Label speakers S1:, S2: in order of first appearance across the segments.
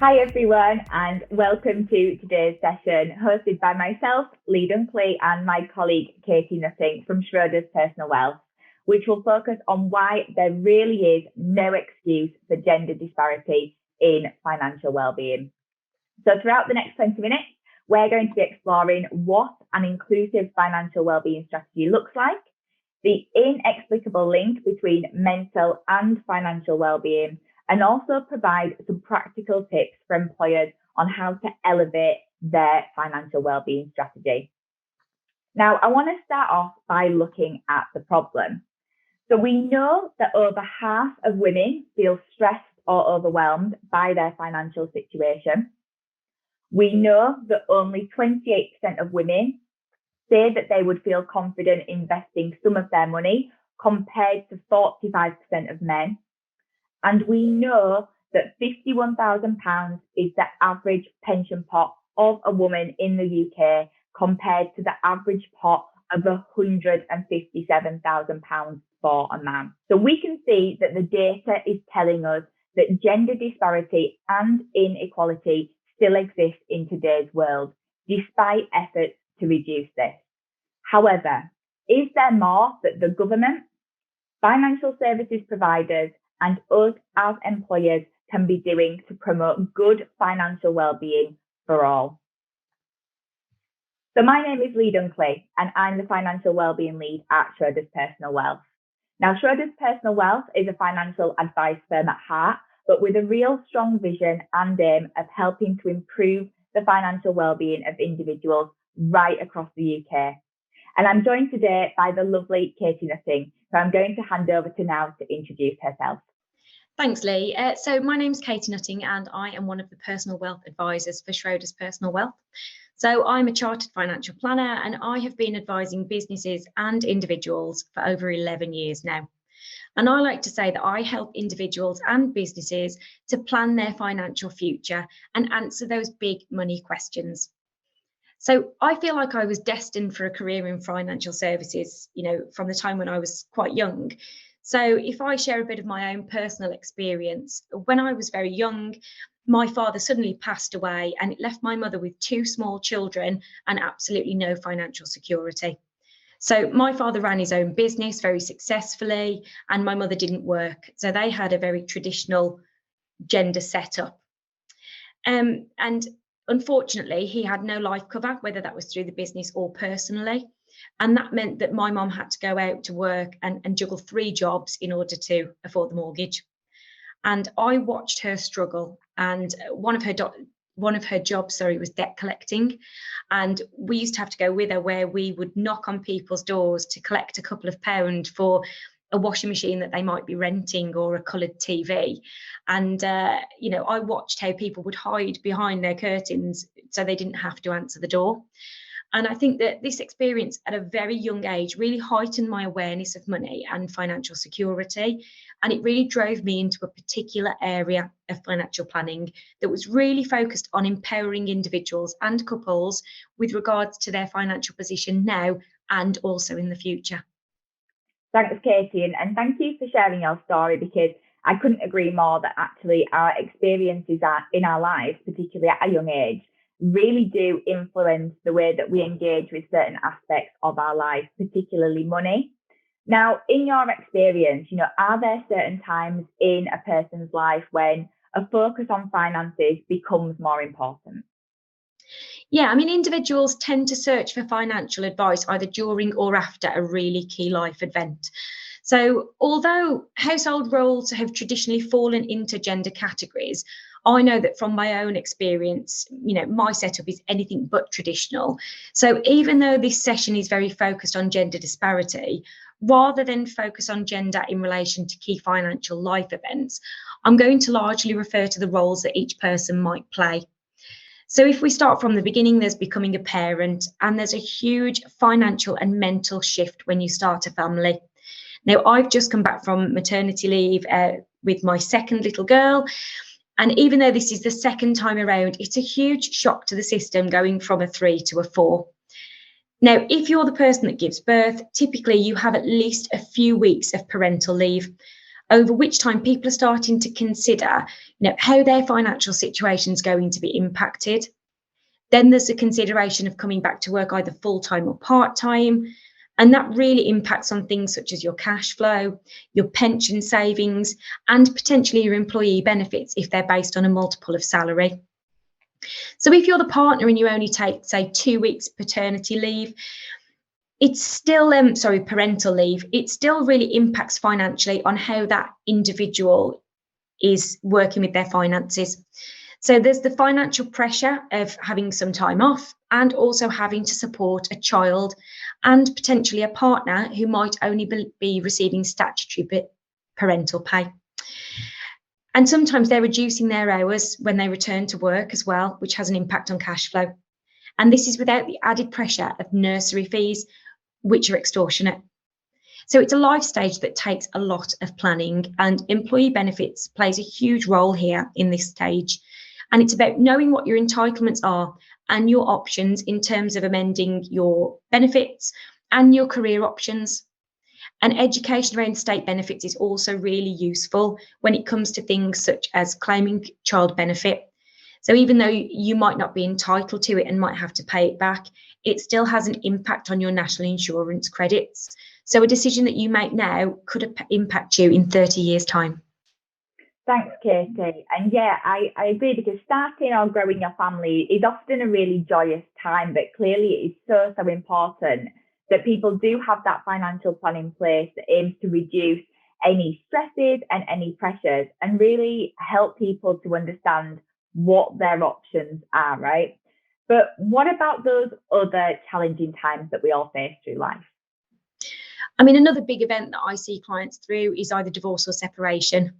S1: Hi everyone, and welcome to today's session hosted by myself, Leigh Dunkley, and my colleague Katie Nutting from Schroders Personal Wealth, which will focus on why there really is no excuse for gender disparity in financial well-being. So throughout the next 20 minutes, we're going to be exploring what an inclusive financial well-being strategy looks like, the inexplicable link between mental and financial well-being, and also provide some practical tips for employers on how to elevate their financial well-being strategy. Now, I want to start off by looking at the problem. So we know that over half of women feel stressed or overwhelmed by their financial situation. We know that only 28% of women say that they would feel confident investing some of their money compared to 45% of men. And we know that £51,000 is the average pension pot of a woman in the UK compared to the average pot of £157,000 for a man. So we can see that the data is telling us that gender disparity and inequality still exist in today's world, despite efforts to reduce this. However, is there more that the government, financial services providers, and us as employers can be doing to promote good financial well-being for all? So my name is Leigh Dunkley, and I'm the Financial Wellbeing Lead at Schroders Personal Wealth. Now, Schroders Personal Wealth is a financial advice firm at heart, but with a real strong vision and aim of helping to improve the financial well-being of individuals right across the UK. And I'm joined today by the lovely Katie Nutting, who I'm going to hand over to now to introduce herself.
S2: Thanks, Leigh. So my name's Katie Nutting, and I am one of the personal wealth advisors for Schroders Personal Wealth. So I'm a chartered financial planner, and I have been advising businesses and individuals for over 11 years now. And I like to say that I help individuals and businesses to plan their financial future and answer those big money questions. So I feel like I was destined for a career in financial services, from the time when I was quite young. So if I share a bit of my own personal experience, when I was very young, my father suddenly passed away, and it left my mother with 2 small children and absolutely no financial security. So my father ran his own business very successfully, and my mother didn't work. So they had a very traditional gender setup. And unfortunately, he had no life cover, whether that was through the business or personally. And that meant that my mum had to go out to work and juggle 3 jobs in order to afford the mortgage. And I watched her struggle. And one of her jobs was debt collecting. And we used to have to go with her, where we would knock on people's doors to collect a couple of pounds for a washing machine that they might be renting or a coloured TV. And, I watched how people would hide behind their curtains so they didn't have to answer the door. And I think that this experience at a very young age really heightened my awareness of money and financial security. And it really drove me into a particular area of financial planning that was really focused on empowering individuals and couples with regards to their financial position now and also in the future.
S1: Thanks, Katie, and thank you for sharing your story, because I couldn't agree more that actually our experiences in our lives, particularly at a young age, really do influence the way that we engage with certain aspects of our life, particularly money. Now, in your experience, are there certain times in a person's life when a focus on finances becomes more important?
S2: Yeah, individuals tend to search for financial advice either during or after a really key life event. So although household roles have traditionally fallen into gender categories, I know that from my own experience, my setup is anything but traditional. So even though this session is very focused on gender disparity, rather than focus on gender in relation to key financial life events, I'm going to largely refer to the roles that each person might play. So if we start from the beginning, there's becoming a parent, and there's a huge financial and mental shift when you start a family. Now, I've just come back from maternity leave with my second little girl. And even though this is the second time around, it's a huge shock to the system going from a 3 to a 4. Now, if you're the person that gives birth, typically you have at least a few weeks of parental leave. over which time people are starting to consider, how their financial situation is going to be impacted. Then there's the consideration of coming back to work either full-time or part-time. And that really impacts on things such as your cash flow, your pension savings, and potentially your employee benefits if they're based on a multiple of salary. So if you're the partner and you only take, say, 2 weeks paternity leave, it's still, parental leave, it still really impacts financially on how that individual is working with their finances. So there's the financial pressure of having some time off and also having to support a child and potentially a partner who might only be receiving statutory parental pay. And sometimes they're reducing their hours when they return to work as well, which has an impact on cash flow. And this is without the added pressure of nursery fees, which are extortionate. So it's a life stage that takes a lot of planning, and employee benefits plays a huge role here in this stage. And it's about knowing what your entitlements are and your options in terms of amending your benefits and your career options. And education around state benefits is also really useful when it comes to things such as claiming child benefit. So even though you might not be entitled to it and might have to pay it back, it still has an impact on your national insurance credits. So a decision that you make now could impact you in 30 years' time.
S1: Thanks, Katie. And yeah, I agree, because starting or growing your family is often a really joyous time, but clearly it is so important that people do have that financial plan in place that aims to reduce any stresses and any pressures and really help people to understand what their options are, right? But what about those other challenging times that we all face through life?
S2: I mean, another big event that I see clients through is either divorce or separation.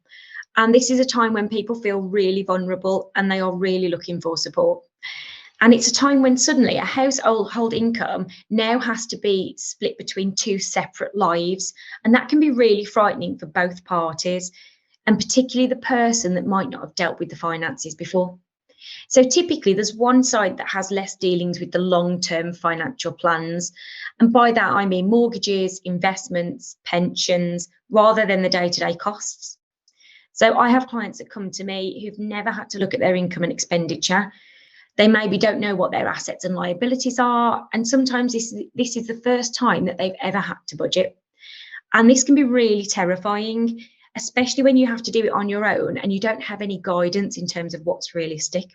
S2: And this is a time when people feel really vulnerable and they are really looking for support. And it's a time when suddenly a household income now has to be split between two separate lives. And that can be really frightening for both parties, and particularly the person that might not have dealt with the finances before. So typically there's one side that has less dealings with the long-term financial plans. And by that, I mean mortgages, investments, pensions, rather than the day-to-day costs. So I have clients that come to me who've never had to look at their income and expenditure. They maybe don't know what their assets and liabilities are. And sometimes this is the first time that they've ever had to budget. And this can be really terrifying, especially when you have to do it on your own and you don't have any guidance in terms of what's realistic.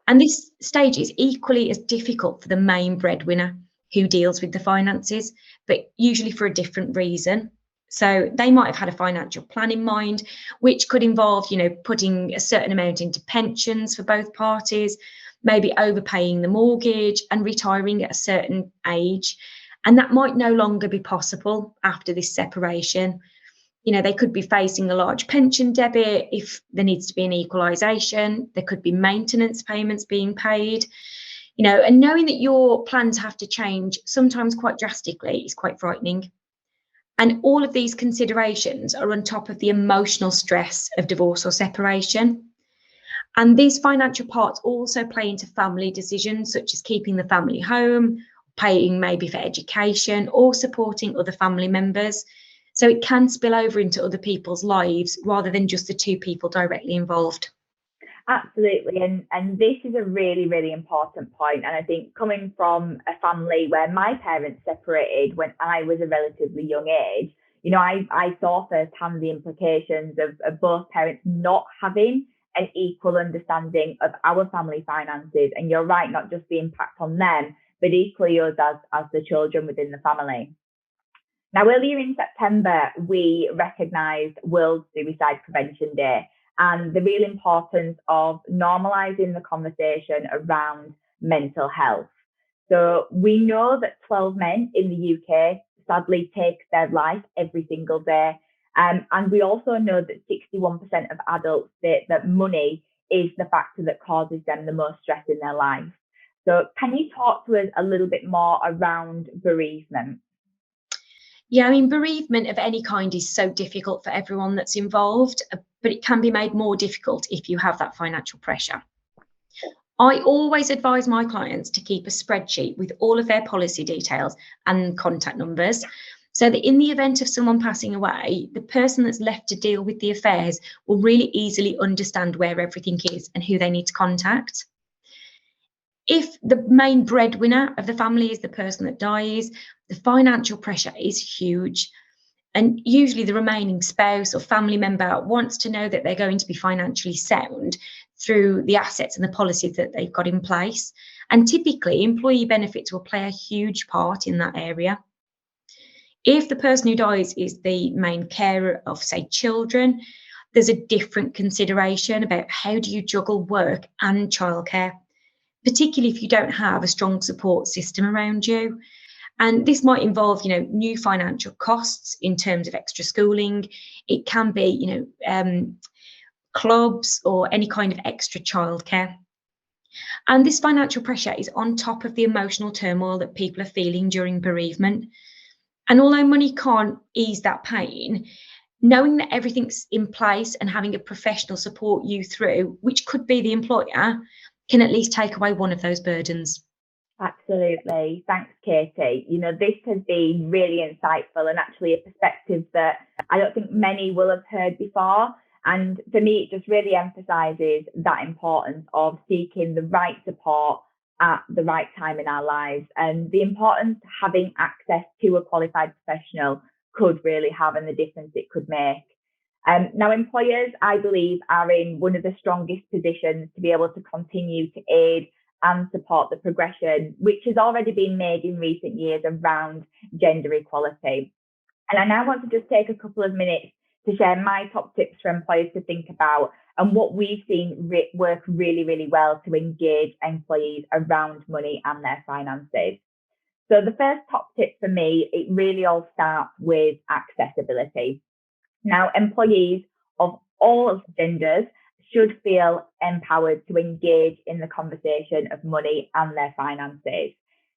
S2: And this stage is equally as difficult for the main breadwinner who deals with the finances, but usually for a different reason. So they might have had a financial plan in mind, which could involve, putting a certain amount into pensions for both parties, maybe overpaying the mortgage and retiring at a certain age. And that might no longer be possible after this separation. They could be facing a large pension debit if there needs to be an equalisation. There could be maintenance payments being paid. And knowing that your plans have to change sometimes quite drastically is quite frightening. And all of these considerations are on top of the emotional stress of divorce or separation. And these financial parts also play into family decisions, such as keeping the family home, paying maybe for education, or supporting other family members. So it can spill over into other people's lives rather than just the two people directly involved.
S1: Absolutely. And this is a really, really important point. And I think coming from a family where my parents separated when I was a relatively young age, I saw firsthand the implications of both parents not having an equal understanding of our family finances. And you're right, not just the impact on them, but equally us as the children within the family. Now, earlier in September, we recognised World Suicide Prevention Day and the real importance of normalising the conversation around mental health. So we know that 12 men in the UK sadly take their life every single day. And we also know that 61% of adults state that money is the factor that causes them the most stress in their life. So can you talk to us a little bit more around bereavement?
S2: Yeah, bereavement of any kind is so difficult for everyone that's involved, but it can be made more difficult if you have that financial pressure. I always advise my clients to keep a spreadsheet with all of their policy details and contact numbers. so that in the event of someone passing away, the person that's left to deal with the affairs will really easily understand where everything is and who they need to contact. If the main breadwinner of the family is the person that dies, the financial pressure is huge. And usually the remaining spouse or family member wants to know that they're going to be financially sound through the assets and the policies that they've got in place. And typically, employee benefits will play a huge part in that area. If the person who dies is the main carer of, say, children, there's a different consideration about how do you juggle work and childcare, particularly if you don't have a strong support system around you. And this might involve, new financial costs in terms of extra schooling. It can be, clubs or any kind of extra childcare. And this financial pressure is on top of the emotional turmoil that people are feeling during bereavement. And although money can't ease that pain, knowing that everything's in place and having a professional support you through, which could be the employer, can at least take away one of those burdens.
S1: Absolutely. Thanks, Katie. This has been really insightful and actually a perspective that I don't think many will have heard before. And for me, it just really emphasises that importance of seeking the right support at the right time in our lives, and the importance having access to a qualified professional could really have and the difference it could make. Now, employers, I believe, are in one of the strongest positions to be able to continue to aid and support the progression, which has already been made in recent years around gender equality. And I now want to just take a couple of minutes to share my top tips for employers to think about and what we've seen work really, really well to engage employees around money and their finances. So the first top tip for me, it really all starts with accessibility. Now, employees of all genders should feel empowered to engage in the conversation of money and their finances.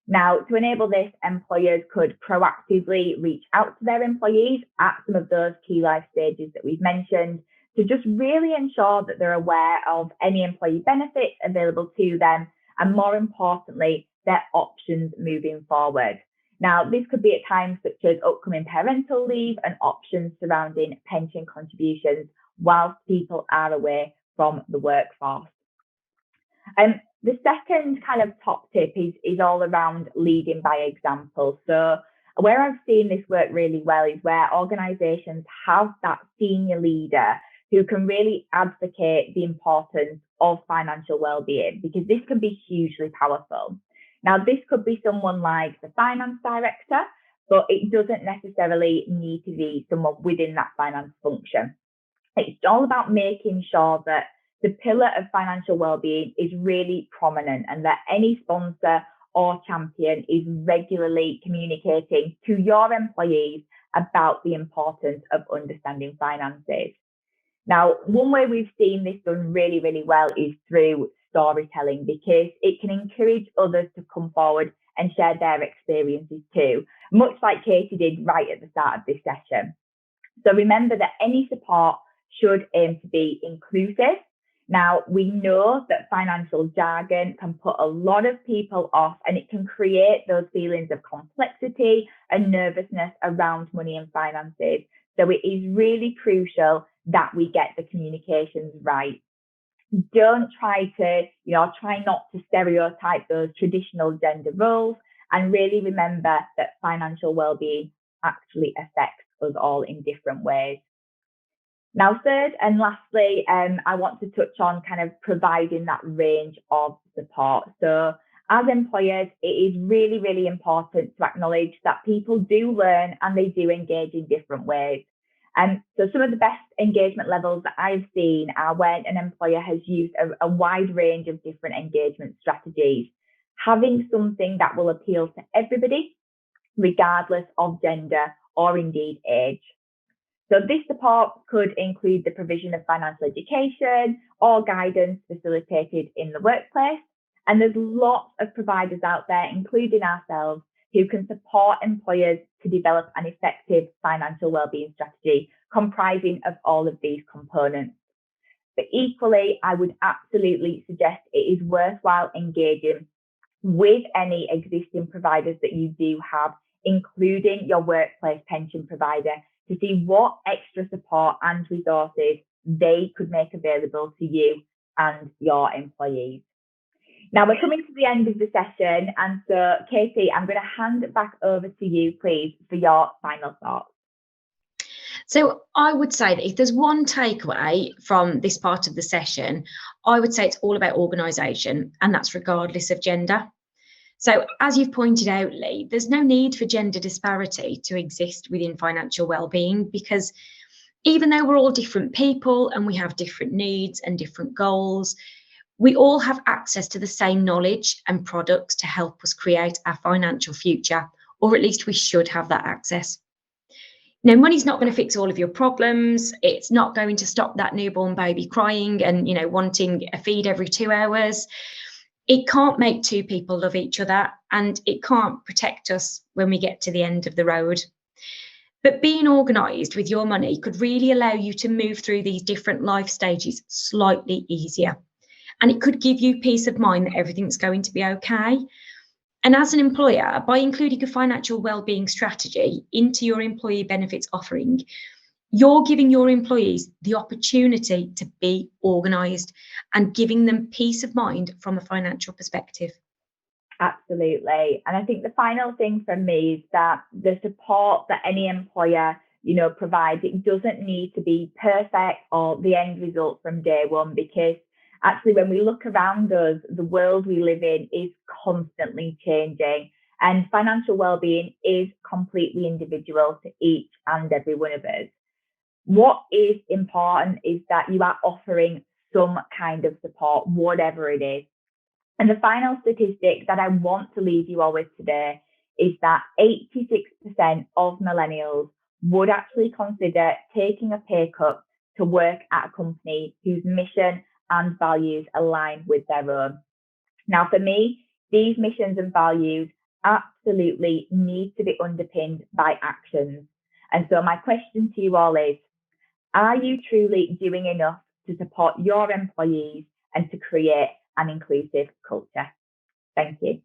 S1: Now, to enable this, employers could proactively reach out to their employees at some of those key life stages that we've mentioned to just really ensure that they're aware of any employee benefits available to them and, more importantly, their options moving forward. Now, this could be at times such as upcoming parental leave and options surrounding pension contributions whilst people are away from the workforce. The second kind of top tip is all around leading by example. So where I've seen this work really well is where organisations have that senior leader who can really advocate the importance of financial well-being, because this can be hugely powerful. Now, this could be someone like the finance director, but it doesn't necessarily need to be someone within that finance function. It's all about making sure that the pillar of financial well-being is really prominent and that any sponsor or champion is regularly communicating to your employees about the importance of understanding finances. Now, one way we've seen this done really, really well is through storytelling, because it can encourage others to come forward and share their experiences too, much like Katie did right at the start of this session. So remember that any support should aim to be inclusive. Now, we know that financial jargon can put a lot of people off, and it can create those feelings of complexity and nervousness around money and finances. So it is really crucial that we get the communications right. Don't try not to stereotype those traditional gender roles, and really remember that financial well-being actually affects us all in different ways. Now, third and lastly, I want to touch on kind of providing that range of support. So as employers, it is really, really important to acknowledge that people do learn and they do engage in different ways. So some of the best engagement levels that I've seen are when an employer has used a wide range of different engagement strategies, having something that will appeal to everybody, regardless of gender or indeed age. So this support could include the provision of financial education or guidance facilitated in the workplace. And there's lots of providers out there, including ourselves, who can support employers to develop an effective financial wellbeing strategy comprising of all of these components. But equally, I would absolutely suggest it is worthwhile engaging with any existing providers that you do have including your workplace pension provider, to see what extra support and resources they could make available to you and your employees. Now we're coming to the end of the session, and so Katie, I'm going to hand it back over to you, please, for your final thoughts.
S2: So I would say that if there's one takeaway from this part of the session, I would say it's all about organisation, and that's regardless of gender. So as you've pointed out, Leigh, there's no need for gender disparity to exist within financial wellbeing, because even though we're all different people and we have different needs and different goals, we all have access to the same knowledge and products to help us create our financial future, or at least we should have that access. Now, money's not going to fix all of your problems. It's not going to stop that newborn baby crying and, wanting a feed every 2 hours. It can't make two people love each other, and it can't protect us when we get to the end of the road. But being organised with your money could really allow you to move through these different life stages slightly easier. And it could give you peace of mind that everything's going to be okay. And as an employer, by including a financial wellbeing strategy into your employee benefits offering, you're giving your employees the opportunity to be organised and giving them peace of mind from a financial perspective.
S1: Absolutely. And I think the final thing from me is that the support that any employer, provides, it doesn't need to be perfect or the end result from day one, because actually, when we look around us, the world we live in is constantly changing, and financial well-being is completely individual to each and every one of us. What is important is that you are offering some kind of support, whatever it is. And the final statistic that I want to leave you all with today is that 86% of millennials would actually consider taking a pay cut to work at a company whose mission and values align with their own. Now, for me, these missions and values absolutely need to be underpinned by actions. And so my question to you all is, are you truly doing enough to support your employees and to create an inclusive culture? Thank you.